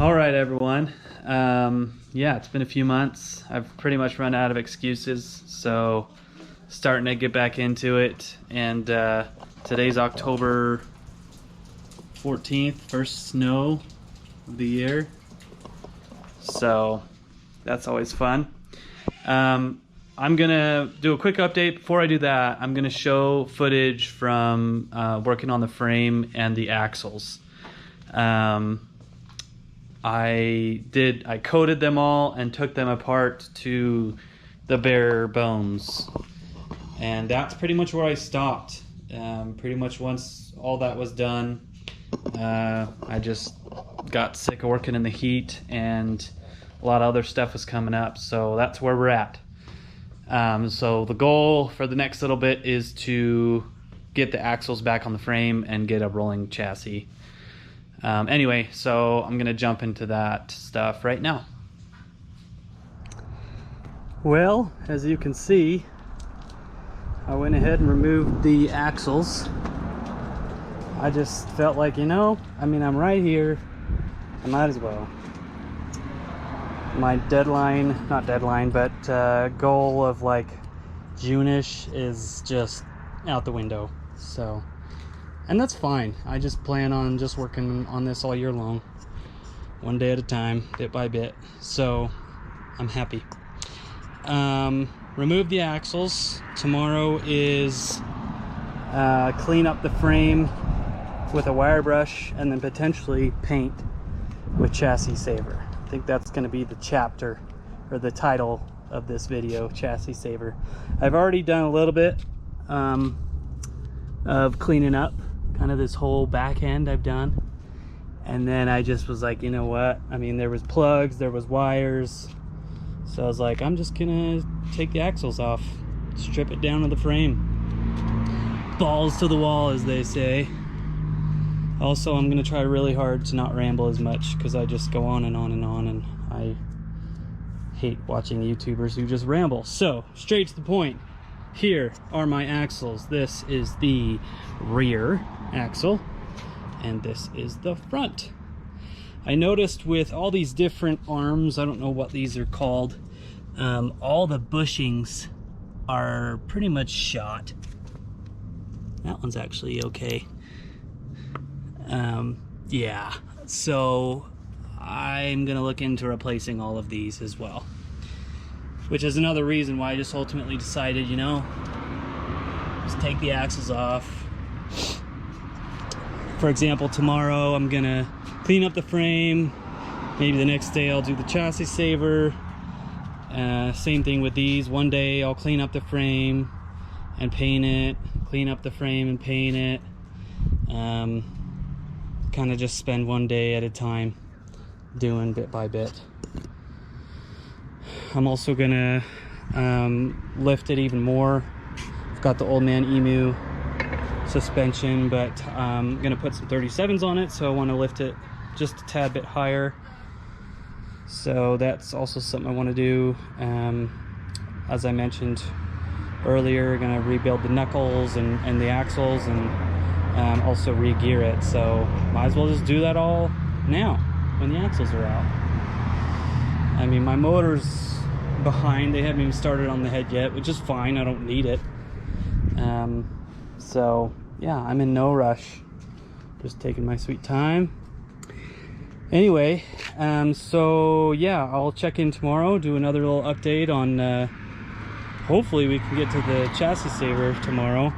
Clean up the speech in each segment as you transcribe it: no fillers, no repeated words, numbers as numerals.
All right, everyone. Yeah, it's been a few months. I've pretty much run out of excuses, so starting to get back into it. And today's October 14th, first snow of the year. So that's always fun. I'm gonna do a quick update. Before I do that, I'm gonna show footage from working on the frame and the axles. I coated them all and took them apart to the bare bones, and that's pretty much where I stopped. Pretty much once all that was done, I just got sick of working in the heat, and a lot of other stuff was coming up, so that's where we're at. So the goal for the next little bit is to get the axles back on the frame and get a rolling chassis. Anyway, so I'm gonna jump into that stuff right now. Well, as you can see, I went ahead and removed the axles. I just felt like, I'm right here, I might as well. My goal of like June-ish is just out the window, so. And that's fine. I just plan on just working on this all year long, one day at a time, bit by bit. So I'm happy. Remove the axles. Tomorrow is clean up the frame with a wire brush and then potentially paint with Chassis Saver. I think that's going to be the chapter or the title of this video, Chassis Saver. I've already done a little bit of cleaning up. Kind of this whole back end I've done, and then I just was like, you know what, there was plugs, there was wires, so I was like, I'm just gonna take the axles off, strip it down to the frame, balls to the wall, as they say. Also, I'm gonna try really hard to not ramble as much, because I just go on and on and on, and I hate watching YouTubers who just ramble. So straight to the point, here are my axles. This is the rear axle and this is the front. I noticed with all these different arms, I don't know what these are called, all the bushings are pretty much shot. That one's actually okay. Yeah, so I'm gonna look into replacing all of these as well, which is another reason why I just ultimately decided, just take the axles off. For example, tomorrow I'm gonna clean up the frame. Maybe the next day I'll do the Chassis Saver. Same thing with these. One day I'll clean up the frame and paint it, clean up the frame and paint it. Kind of just spend one day at a time, doing bit by bit. I'm also gonna lift it even more. I've got the Old Man Emu suspension, but I'm gonna put some 37s on it, so I want to lift it just a tad bit higher. So that's also something I want to do. As I mentioned earlier, gonna rebuild the knuckles and the axles, and also re-gear it. So might as well just do that all now when the axles are out. My motor's behind, they haven't even started on the head yet, which is fine, I don't need it. So yeah, I'm in no rush, just taking my sweet time. Anyway, so yeah, I'll check in tomorrow, do another little update on hopefully we can get to the Chassis Saver tomorrow.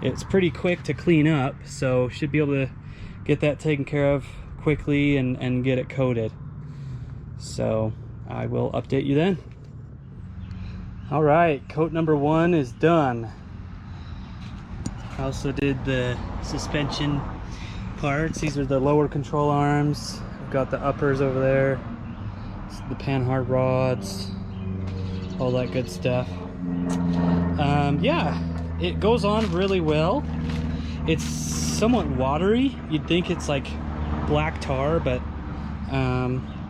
It's pretty quick to clean up, so should be able to get that taken care of quickly and get it coated. So I will update you then. All right, coat number 1 is done. I also did the suspension parts. These are the lower control arms. I've got the uppers over there, the panhard rods, all that good stuff. Yeah, it goes on really well. It's somewhat watery. You'd think it's like black tar, but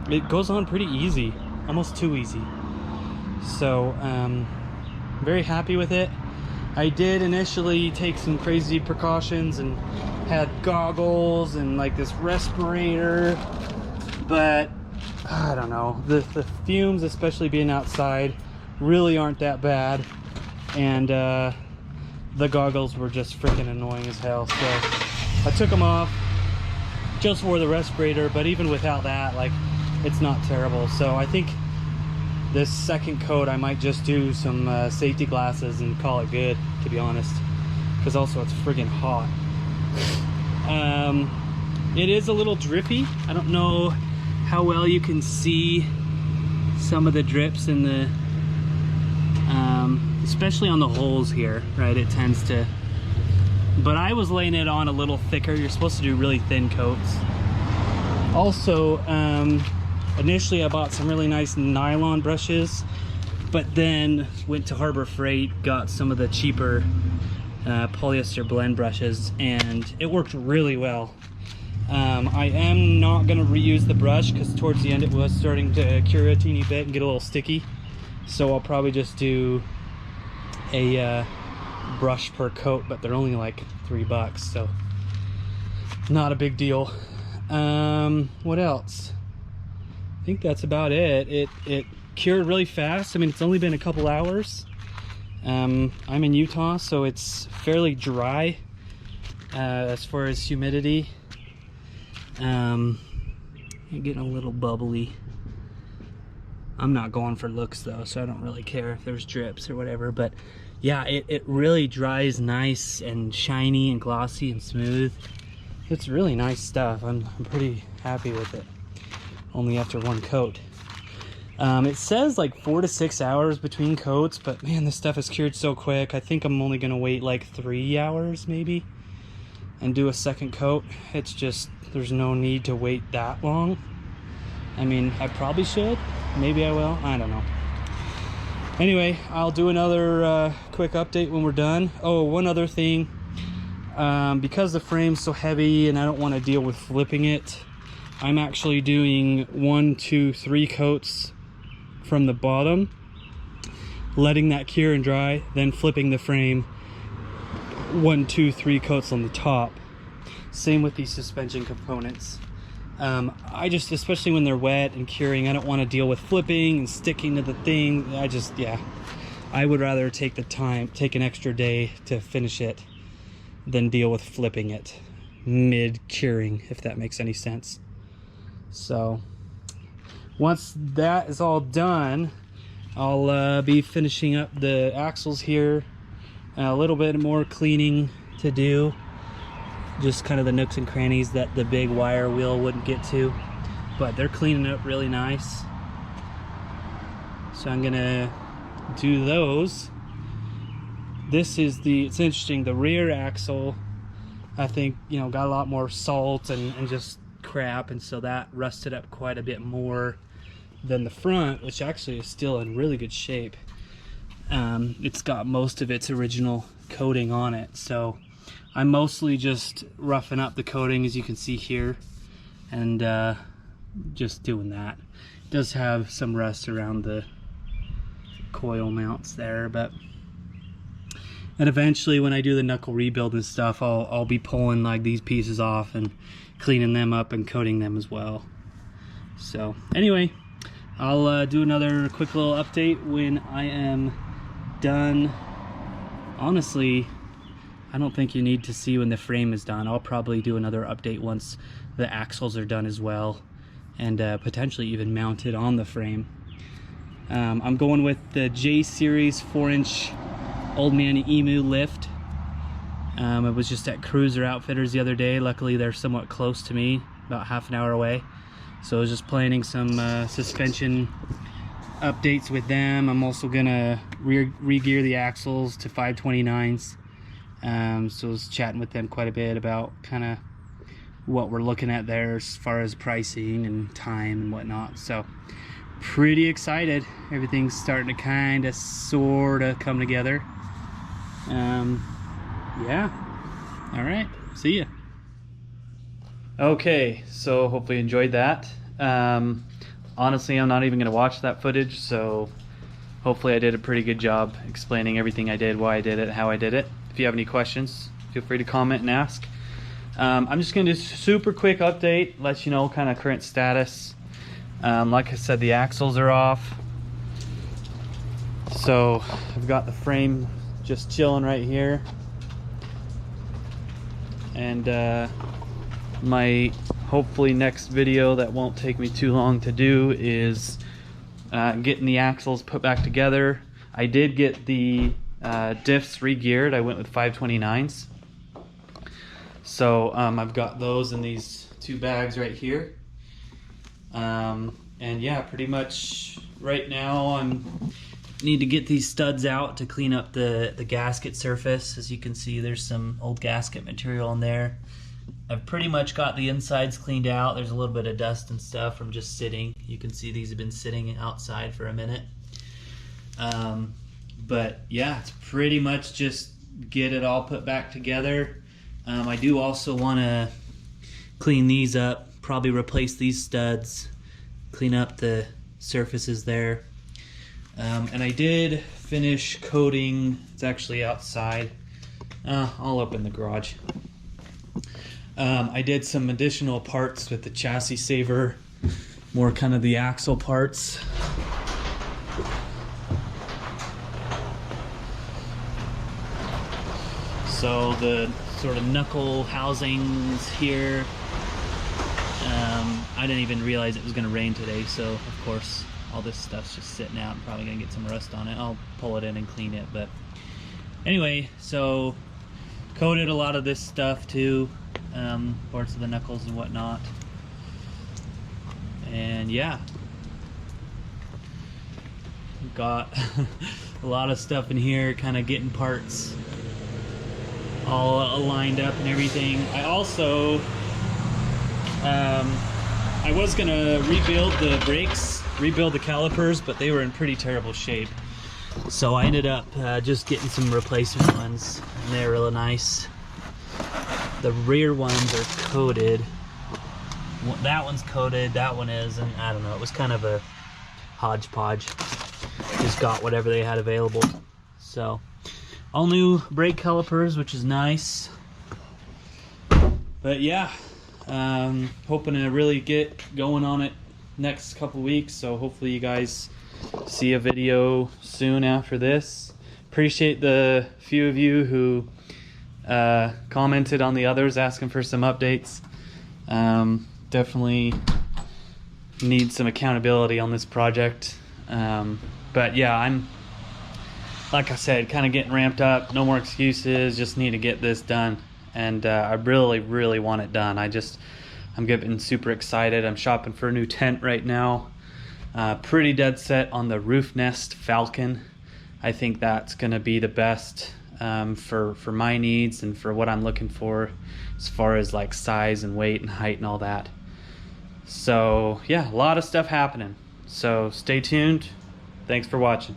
it goes on pretty easy, almost too easy. So very happy with it. I did initially take some crazy precautions and had goggles and like this respirator but I don't know, the fumes, especially being outside, really aren't that bad. And the goggles were just freaking annoying as hell, so I took them off, just wore the respirator, but even without that, like, it's not terrible. So I think this second coat I might just do some safety glasses and call it good, to be honest, because also it's friggin' hot. It is a little drippy. I don't know how well you can see some of the drips in the especially on the holes here, right? It tends to, but I was laying it on a little thicker. You're supposed to do really thin coats. Also, initially I bought some really nice nylon brushes, but then went to Harbor Freight, got some of the cheaper polyester blend brushes, and it worked really well. I am not going to reuse the brush because towards the end it was starting to cure a teeny bit and get a little sticky, so I'll probably just do a brush per coat, but they're only like $3, so not a big deal. What else? I think that's about it. It cured really fast. I mean, it's only been a couple hours. I'm in Utah, so it's fairly dry as far as humidity. I'm getting a little bubbly. I'm not going for looks though, so I don't really care if there's drips or whatever, but yeah, it really dries nice and shiny and glossy and smooth. It's really nice stuff. I'm pretty happy with it, only after one coat. It says like 4 to 6 hours between coats, but man, this stuff is cured so quick. I think I'm only gonna wait like 3 hours maybe and do a second coat. It's just, there's no need to wait that long. I mean, I probably should, maybe I will, I don't know. Anyway, I'll do another quick update when we're done. Oh, one other thing, because the frame's so heavy and I don't want to deal with flipping it, I'm actually doing 1, 2, 3 coats from the bottom, letting that cure and dry, then flipping the frame 1, 2, 3 coats on the top. Same with these suspension components. I just, especially when they're wet and curing, I don't want to deal with flipping and sticking to the thing. Yeah, I would rather take the time, take an extra day to finish it than deal with flipping it mid curing, if that makes any sense. So once that is all done, I'll be finishing up the axles here. A little bit more cleaning to do, just kind of the nooks and crannies that the big wire wheel wouldn't get to, but they're cleaning up really nice. So I'm gonna do those. This is it's interesting, the rear axle, I think, you know, got a lot more salt and just crap, and so that rusted up quite a bit more than the front, which actually is still in really good shape. It's got most of its original coating on it, so I'm mostly just roughing up the coating, as you can see here, and just doing that. It does have some rust around the coil mounts there, and eventually when I do the knuckle rebuild and stuff, I'll be pulling like these pieces off and cleaning them up and coating them as well. So anyway, I'll do another quick little update when I am done. Honestly, I don't think you need to see when the frame is done. I'll probably do another update once the axles are done as well, and potentially even mounted on the frame. I'm going with the J Series 4-inch Old Man Emu lift. I was just at Cruiser Outfitters the other day. Luckily they're somewhat close to me, about half an hour away, so I was just planning some suspension updates with them. I'm also gonna re-gear the axles to 529s. So I was chatting with them quite a bit about kind of what we're looking at there as far as pricing and time and whatnot. So pretty excited. Everything's starting to kind of sort of come together. Yeah, all right, see ya. Okay, so hopefully you enjoyed that. Honestly, I'm not even gonna watch that footage, so hopefully I did a pretty good job explaining everything I did, why I did it, how I did it. If you have any questions, feel free to comment and ask. I'm just gonna do a super quick update, let you know kind of current status. Like I said, the axles are off. So I've got the frame just chilling right here. And my hopefully next video that won't take me too long to do is getting the axles put back together. I did get the diffs re-geared. I went with 529s. So I've got those in these 2 bags right here. And yeah, pretty much right now I need to get these studs out to clean up the gasket surface. As you can see, there's some old gasket material in there. I've pretty much got the insides cleaned out. There's a little bit of dust and stuff from just sitting. You can see these have been sitting outside for a minute. But yeah, it's pretty much just get it all put back together. I do also want to clean these up, probably replace these studs, clean up the surfaces there. And I did finish coating. It's actually outside. I'll open the garage. I did some additional parts with the Chassis Saver, more kind of the axle parts. So the sort of knuckle housings here, I didn't even realize it was going to rain today, so of course all this stuff's just sitting out. I'm probably going to get some rust on it. I'll pull it in and clean it, but anyway, so coated a lot of this stuff too, parts of the knuckles and whatnot. And yeah, got a lot of stuff in here, kind of getting parts all lined up and everything. I also I was gonna rebuild the brakes, rebuild the calipers, but they were in pretty terrible shape, so I ended up just getting some replacement ones, and they're really nice. The rear ones are coated. That one's coated, that one isn't. I don't know, it was kind of a hodgepodge. Just got whatever they had available. So all new brake calipers, which is nice. But yeah, hoping to really get going on it next couple weeks, so hopefully you guys see a video soon after this. Appreciate the few of you who commented on the others asking for some updates. Definitely need some accountability on this project. But yeah, I'm, like I said, kind of getting ramped up. No more excuses, just need to get this done. And I really want it done. I'm getting super excited. I'm shopping for a new tent right now. Pretty dead set on the Roof Nest Falcon. I think that's gonna be the best for my needs and for what I'm looking for as far as like size and weight and height and all that. So yeah, a lot of stuff happening. So stay tuned. Thanks for watching.